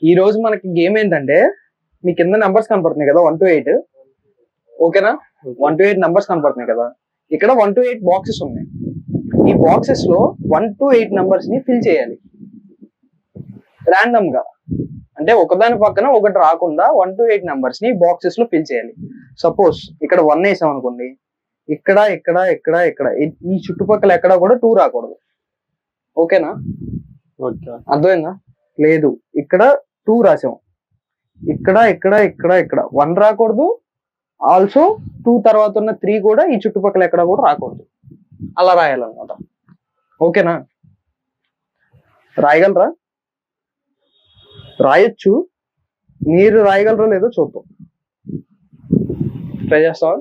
ఈ రోజు మనకి గేమ్ ఏంటంటే, మీ కింద నెంబర్స్ కనపడుతున్నాయి కదా 1 to 8, ఓకేనా? 1 to 8 నెంబర్స్ కనపడుతున్నాయి కదా, ఇక్కడ 1 to 8 బాక్సెస్ ఉన్నాయి. ఈ బాక్సెస్ లో 1 to 8 నెంబర్స్ ని ఫిల్ చేయాలి ర్యాండమ్ గా. అంటే ఒకదాని పక్కన ఒకటి రాకుండా 1 to 8 నెంబర్స్ ని బాక్సెస్ లో ఫిల్ చేయాలి. సపోజ్ ఇక్కడ 1 వేసాం అనుకోండి, ఇక్కడ ఇక్కడ ఇక్కడ ఇక్కడ ఈ చుట్టుపక్కల ఎక్కడ కూడా 2 రాకూడదు. ఓకేనా? అర్థమైందా? లేదు, ఇక్కడ 2 రాసాం, ఇక్కడ ఇక్కడ ఇక్కడ ఇక్కడ 1 రాకూడదు. ఆల్సో 2 తర్వాత ఉన్న 3 కూడా ఈ చుట్టుపక్కల ఎక్కడ కూడా రాకూడదు. అలా రాయాలన్నమాట. ఓకేనా? రాయగలరా? రాయొచ్చు. మీరు రాయగలరో లేదో చూద్దాం. ట్రై చేస్తావా?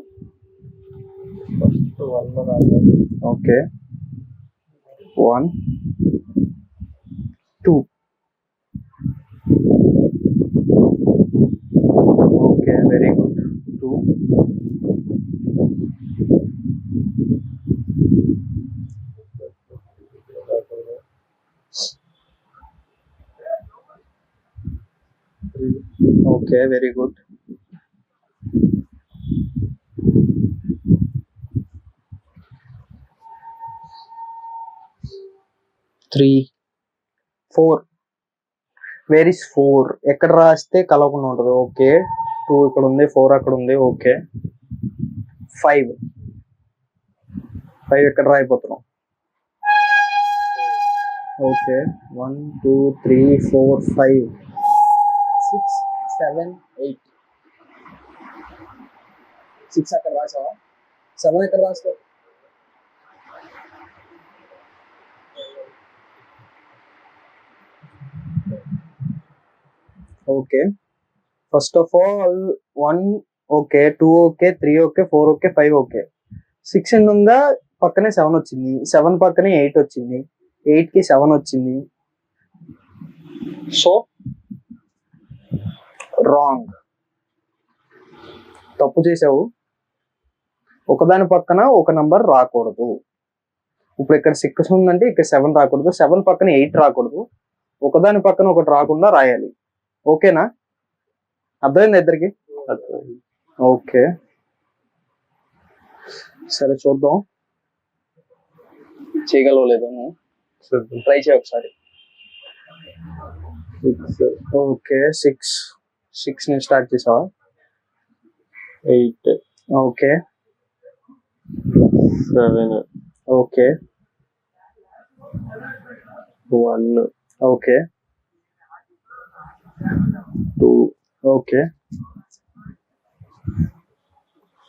Okay, 1 2. Okay, very good. 2. Okay, very good. 3 4. Where is 4? ఎక్కడ రాస్తే కలవకుండా ఉంటుంది. ఓకే, 2 ఇక్కడ ఉంది, 4 అక్కడ ఉంది. ఓకే, 5 ఎక్కడ రాయిపోతున్నాం? ఓకే, 1 2 3 4 5 6 7 8. 6 అక్కడ రాసావా? 7 ఎక్కడ రాస్తావు? Okay, first of all 1 okay, 2 okay, 3 okay, 4 okay, 5 okay. 6 ఎన్ని ఉందా? పక్కనే 7 వచ్చింది. 7 పక్కనే 8 వచ్చింది. 8 కి 7 వచ్చింది. సో రాంగ్, తప్పు చేసావు. ఒకదాని పక్కన ఒక నంబర్ రాకూడదు. ఇప్పుడు ఇక్కడ 6 ఉందంటే ఇక్కడ 7 రాకూడదు. 7 పక్కన 8 రాకూడదు. ఒకదాని పక్కన ఒకటి రాకుండా రాయాలి. ఓకేనా? అర్థమైంది ఇద్దరికి? ఓకే, సరే చూద్దాం చేయగలవలేదు. ట్రై చేయ ఒకసారి. ఓకే, 6 నుంచి స్టార్ట్ చేసావా? 8. Okay, 7. Okay, 1. Okay, 2. Okay,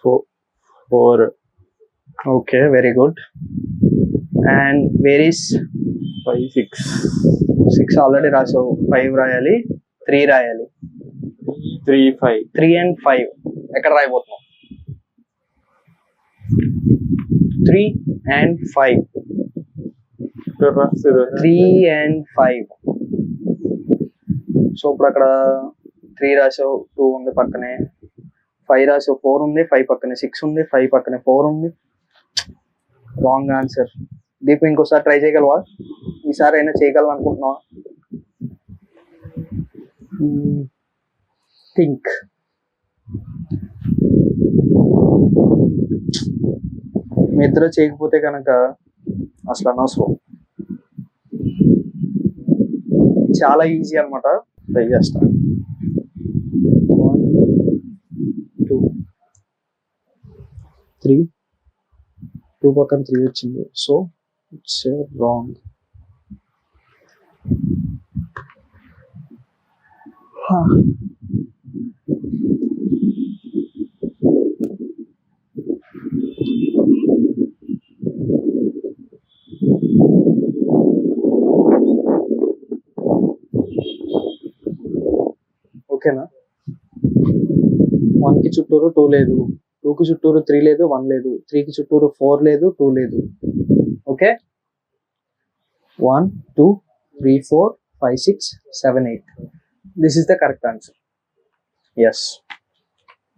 4. Okay, very good. And where is 5 6 already రాసావు. 5 రాయాలి, 3 రాయాలి. 3 5. 3 and 5 ఎక్కడ రాయబోతున్నావు? 3 and 5. 3 and 5. సో ఇప్పుడు అక్కడ 3 రాసావు, 2 ఉంది పక్కనే. 5 రాసావు, 4 ఉంది, 5 పక్కనే. 6 ఉంది, 5 పక్కనే 4 ఉంది. Wrong answer. దీపు ఇంకోసారి ట్రై చేయగలవా? ఈసారి అయినా చేయగలను అనుకుంటున్నావా? థింక్. మీ ఇద్దరు చేయకపోతే కనుక అసలు అనవసరం. చాలా ఈజీ అనమాట. ట్రై చేస్తా. 1 2 3. 2 పక్కన 3 వచ్చింది. So it's wrong. ఓకేనా? 1 కి చుట్టూరు 2 లేదు, 2 కి చుట్టూరు 3 లేదు, 1 లేదు, 3 కి చుట్టూరు 4 లేదు, 2 లేదు. Okay, 1 2 3 4 5 6 7 8. This is the correct answer. Yes.